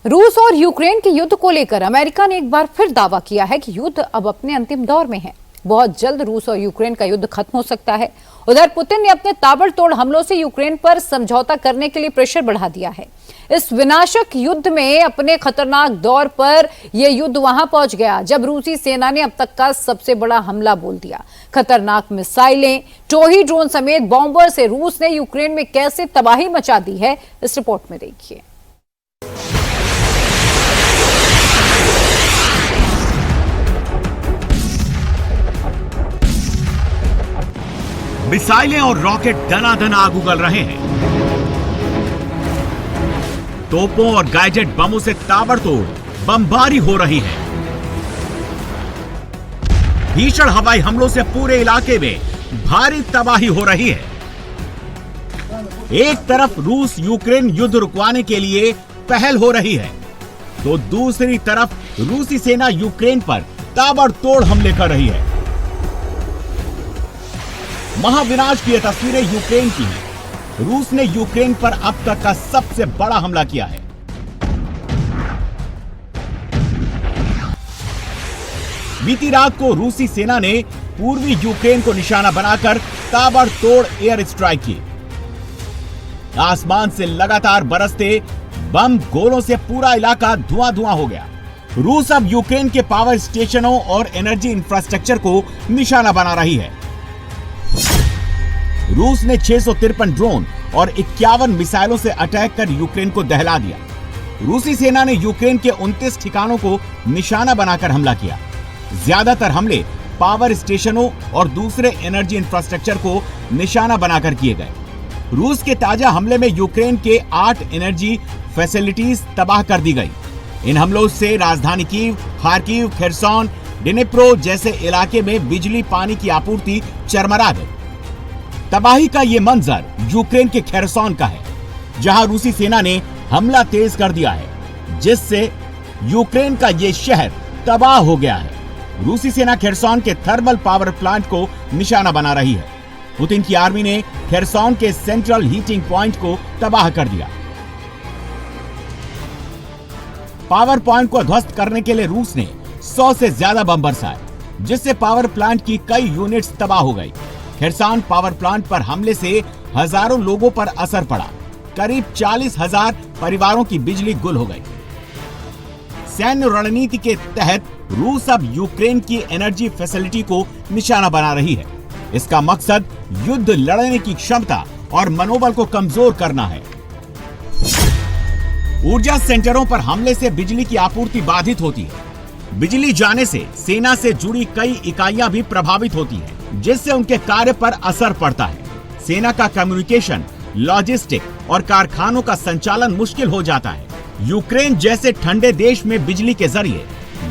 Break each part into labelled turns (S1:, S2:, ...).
S1: रूस और यूक्रेन के युद्ध को लेकर अमेरिका ने एक बार फिर दावा किया है कि युद्ध अब अपने अंतिम दौर में है। बहुत जल्द रूस और यूक्रेन का युद्ध खत्म हो सकता है। उधर पुतिन ने अपने ताबड़तोड़ हमलों से यूक्रेन पर समझौता करने के लिए प्रेशर बढ़ा दिया है। इस विनाशक युद्ध में अपने खतरनाक दौर पर यह युद्ध वहां पहुंच गया जब रूसी सेना ने अब तक का सबसे बड़ा हमला बोल दिया। खतरनाक मिसाइलें, टोही ड्रोन समेत बॉम्बर से रूस ने यूक्रेन में कैसे तबाही मचा दी है, इस रिपोर्ट में देखिए।
S2: मिसाइलें और रॉकेट दनादन आग उगल रहे हैं। तोपों और गैजेट बमों से ताबड़तोड़ बमबारी हो रही है। भीषण हवाई हमलों से पूरे इलाके में भारी तबाही हो रही है। एक तरफ रूस यूक्रेन युद्ध रुकवाने के लिए पहल हो रही है, तो दूसरी तरफ रूसी सेना यूक्रेन पर ताबड़तोड़ हमले कर रही है। महाविनाश की ये तस्वीरें यूक्रेन की हैं। रूस ने यूक्रेन पर अब तक का सबसे बड़ा हमला किया है। बीती रात को रूसी सेना ने पूर्वी यूक्रेन को निशाना बनाकर ताबड़तोड़ एयर स्ट्राइक की। आसमान से लगातार बरसते बम गोलों से पूरा इलाका धुआं धुआं हो गया। रूस अब यूक्रेन के पावर स्टेशनों और एनर्जी इंफ्रास्ट्रक्चर को निशाना बना रही है। रूस ने 653 ड्रोन और 51 मिसाइलों से अटैक कर यूक्रेन को दहला दिया। रूसी सेना ने यूक्रेन के 29 ठिकानों को निशाना बनाकर हमला किया। ज्यादातर हमले पावर स्टेशनों और दूसरे एनर्जी इंफ्रास्ट्रक्चर को निशाना बनाकर किए गए। रूस के ताजा हमले में यूक्रेन के 8 एनर्जी फैसिलिटीज तबाह कर दी गई। इन हमलों से राजधानी कीव, खार्किव, खेरसोन, डिनिप्रो जैसे इलाके में बिजली पानी की आपूर्ति चरमरा गई। तबाही का ये मंजर यूक्रेन के खेरसोन का है, जहां रूसी सेना ने हमला तेज कर दिया है, जिससे यूक्रेन का ये शहर तबाह हो गया है। रूसी सेना खेरसोन के थर्मल पावर प्लांट को निशाना बना रही है। पुतिन की आर्मी ने खेरसोन के सेंट्रल हीटिंग पॉइंट को तबाह कर दिया। पावर पॉइंट को ध्वस्त करने के लिए रूस ने 100 से ज्यादा बम बरसाए, जिससे पावर प्लांट की कई यूनिट्स तबाह हो गई। खेरसोन पावर प्लांट पर हमले से हजारों लोगों पर असर पड़ा। करीब 40,000 परिवारों की बिजली गुल हो गई। सैन्य रणनीति के तहत रूस अब यूक्रेन की एनर्जी फैसिलिटी को निशाना बना रही है। इसका मकसद युद्ध लड़ने की क्षमता और मनोबल को कमजोर करना है। ऊर्जा सेंटरों पर हमले से बिजली की आपूर्ति बाधित होती है। बिजली जाने से सेना से जुड़ी कई इकाइयां भी प्रभावित होती हैं, जिससे उनके कार्य पर असर पड़ता है। सेना का कम्युनिकेशन, लॉजिस्टिक और कारखानों का संचालन मुश्किल हो जाता है। यूक्रेन जैसे ठंडे देश में बिजली के जरिए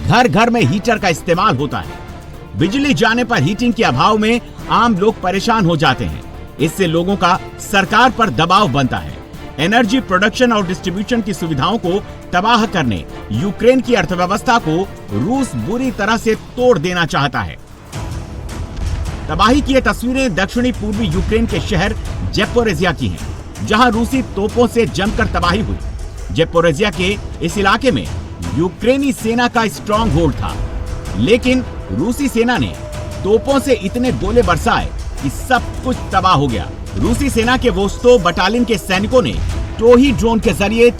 S2: घर घर में हीटर का इस्तेमाल होता है। बिजली जाने पर हीटिंग के अभाव में आम लोग परेशान हो जाते हैं। इससे लोगों का सरकार पर दबाव बनता है। एनर्जी प्रोडक्शन और डिस्ट्रीब्यूशन की सुविधाओं को तबाह करने यूक्रेन की अर्थव्यवस्था को रूस बुरी तरह से तोड़ देना चाहता है। तबाही की ये तस्वीरें दक्षिणी पूर्वी यूक्रेन के शहर ज़ेपोरिज़िया की हैं, जहां रूसी तोपों से जमकर तबाही हुई। ज़ेपोरिज़िया के इस इलाके में यूक्रेनी सेना का स्ट्रॉन्ग होल्ड था, लेकिन रूसी सेना ने तोपों से इतने गोले बरसाए कि सब कुछ तबाह हो गया। रूसी सेना के वोस्तोव बटालियन के सैनिकों ने टोही ड्रोन के जरिए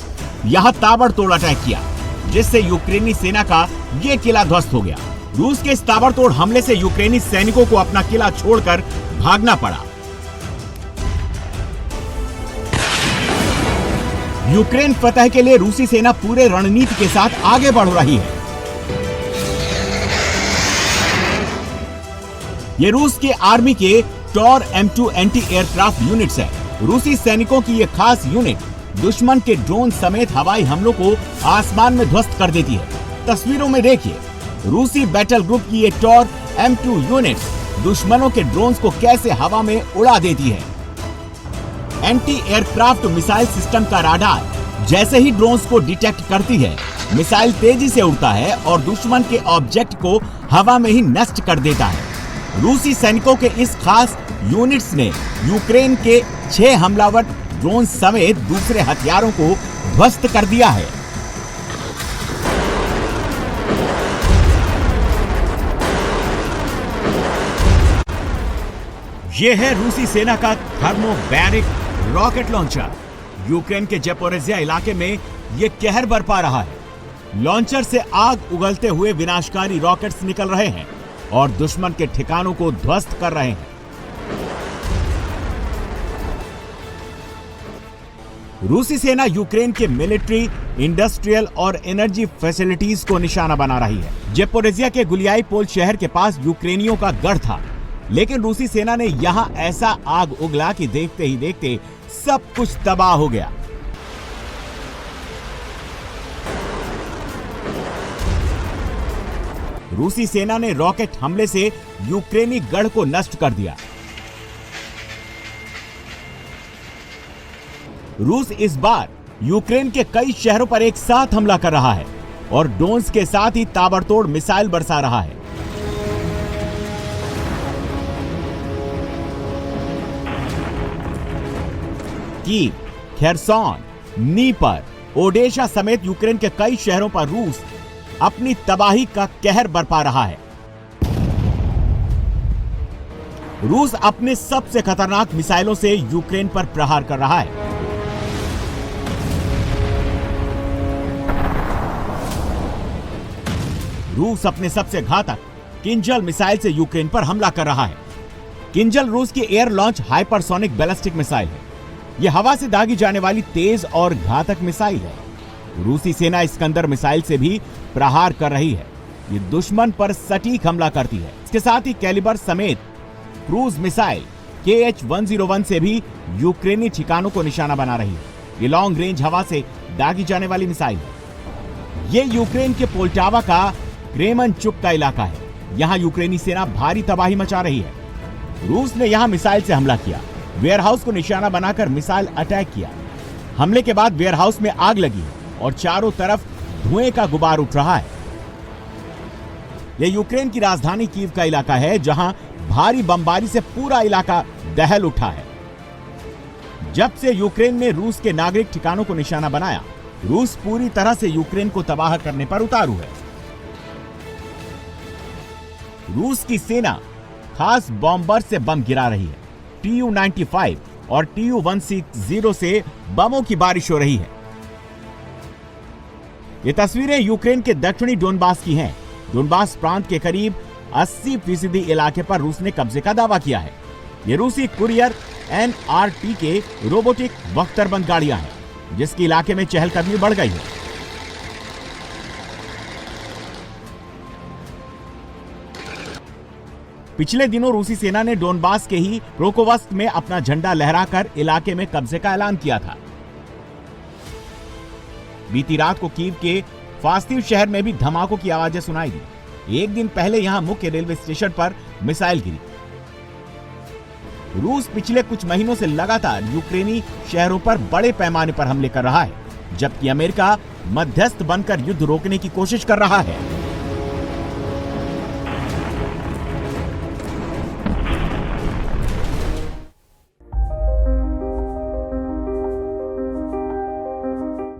S2: यहां ताबड़तोड़ अटैक किया, जिससे यूक्रेनी सेना का ये किला ध्वस्त हो गया। रूस के इस ताबड़तोड़ हमले से यूक्रेनी सैनिकों को अपना किला छोड़कर भागना पड़ा। यूक्रेन फतह के लिए रूसी सेना पूरे रणनीति के साथ आगे बढ़ रही है। ये रूस के आर्मी के Tor M2 anti aircraft units है। रूसी सैनिकों की ये खास यूनिट दुश्मन के ड्रोन समेत हवाई हमलों को आसमान में ध्वस्त कर देती है। तस्वीरों में देखिए रूसी बैटल ग्रुप की ये टॉर M2 यूनिट्स दुश्मनों के ड्रोन्स को कैसे हवा में उड़ा देती है। एंटी एयरक्राफ्ट मिसाइल सिस्टम का राडार जैसे ही ड्रोन्स को डिटेक्ट करती है, मिसाइल तेजी से उड़ता है और दुश्मन के ऑब्जेक्ट को हवा में ही नष्ट कर देता है। रूसी सैनिकों के इस खास यूनिट्स ने यूक्रेन के 6 हमलावर ड्रोन समेत दूसरे हथियारों को ध्वस्त कर दिया है। ये है रूसी सेना का थर्मोबैरिक रॉकेट लॉन्चर। यूक्रेन के ज़पोरिज़िया इलाके में ये कहर बरपा रहा है। लॉन्चर से आग उगलते हुए विनाशकारी रॉकेट्स निकल रहे हैं और दुश्मन के ठिकानों को ध्वस्त कर रहे हैं। रूसी सेना यूक्रेन के मिलिट्री, इंडस्ट्रियल और एनर्जी फैसिलिटीज को निशाना बना रही है। ज़पोरिज़िया के गुलियाई पोल शहर के पास यूक्रेनियों का गढ़ था, लेकिन रूसी सेना ने यहां ऐसा आग उगला कि देखते ही देखते सब कुछ तबाह हो गया। रूसी सेना ने रॉकेट हमले से यूक्रेनी गढ़ को नष्ट कर दिया। रूस इस बार यूक्रेन के कई शहरों पर एक साथ हमला कर रहा है और ड्रोन्स के साथ ही ताबड़तोड़ मिसाइल बरसा रहा है। कीव, खेरसोन, नीपर, ओडेशा समेत यूक्रेन के कई शहरों पर रूस अपनी तबाही का कहर बरपा रहा है। रूस अपने सबसे खतरनाक मिसाइलों से यूक्रेन पर प्रहार कर रहा है। रूस अपने सबसे घातक किंजल मिसाइल से यूक्रेन पर हमला कर रहा है। किंजल रूस की air launch hypersonic ballistic missile है। यह हवा से दागी जाने वाली तेज और घातक मिसाइल है। रूसी सेना इस्कंदर मिसाइल से भी प्रहार कर रही है। ये दुश्मन पर सटीक हमला करती है। इसके साथ ही कैलिबर समेत क्रूज मिसाइल KH-101 से भी यूक्रेनी ठिकानों को निशाना बना रही है। ये लॉन्ग रेंज हवा से दागी जाने वाली मिसाइल है। ये यूक्रेन के पोल्टावा का क्रेमेंचुक का इलाका है। यहां यूक्रेनी सेना भारी तबाही मचा रही है। रूस ने यहां मिसाइल से हमला किया, वेयरहाउस को निशाना बनाकर मिसाइल अटैक किया। हमले के बाद वेयरहाउस में आग लगी और चारों तरफ धुएं का गुबार उठ रहा है। यह यूक्रेन की राजधानी कीव का इलाका है, जहां भारी बमबारी से पूरा इलाका दहल उठा है। जब से यूक्रेन ने रूस के नागरिक ठिकानों को निशाना बनाया, रूस पूरी तरह से यूक्रेन को तबाह करने पर उतारू है। रूस की सेना खास बॉम्बर से बम गिरा रही है। Tu-95 और Tu-160 से बमों की बारिश हो रही है। ये तस्वीरें यूक्रेन के दक्षिणी डोनबास की हैं। डोनबास प्रांत के करीब 80% इलाके पर रूस ने कब्जे का दावा किया है। ये रूसी कुरियर NRT के रोबोटिक बख्तरबंद गाड़ियां हैं, जिसके इलाके में चहलकदमी बढ़ गई है। पिछले दिनों रूसी सेना ने डोनबास के ही प्रोकोवस्क में अपना झंडा लहराकर इलाके में कब्जे का ऐलान किया था। बीती रात को कीव के फास्तिव शहर में भी धमाकों की आवाजें सुनाई दी। एक दिन पहले यहां मुख्य रेलवे स्टेशन पर मिसाइल गिरी। रूस पिछले कुछ महीनों से लगातार यूक्रेनी शहरों पर बड़े पैमाने पर हमले कर रहा है, जबकि अमेरिका मध्यस्थ बनकर युद्ध रोकने की कोशिश कर रहा है।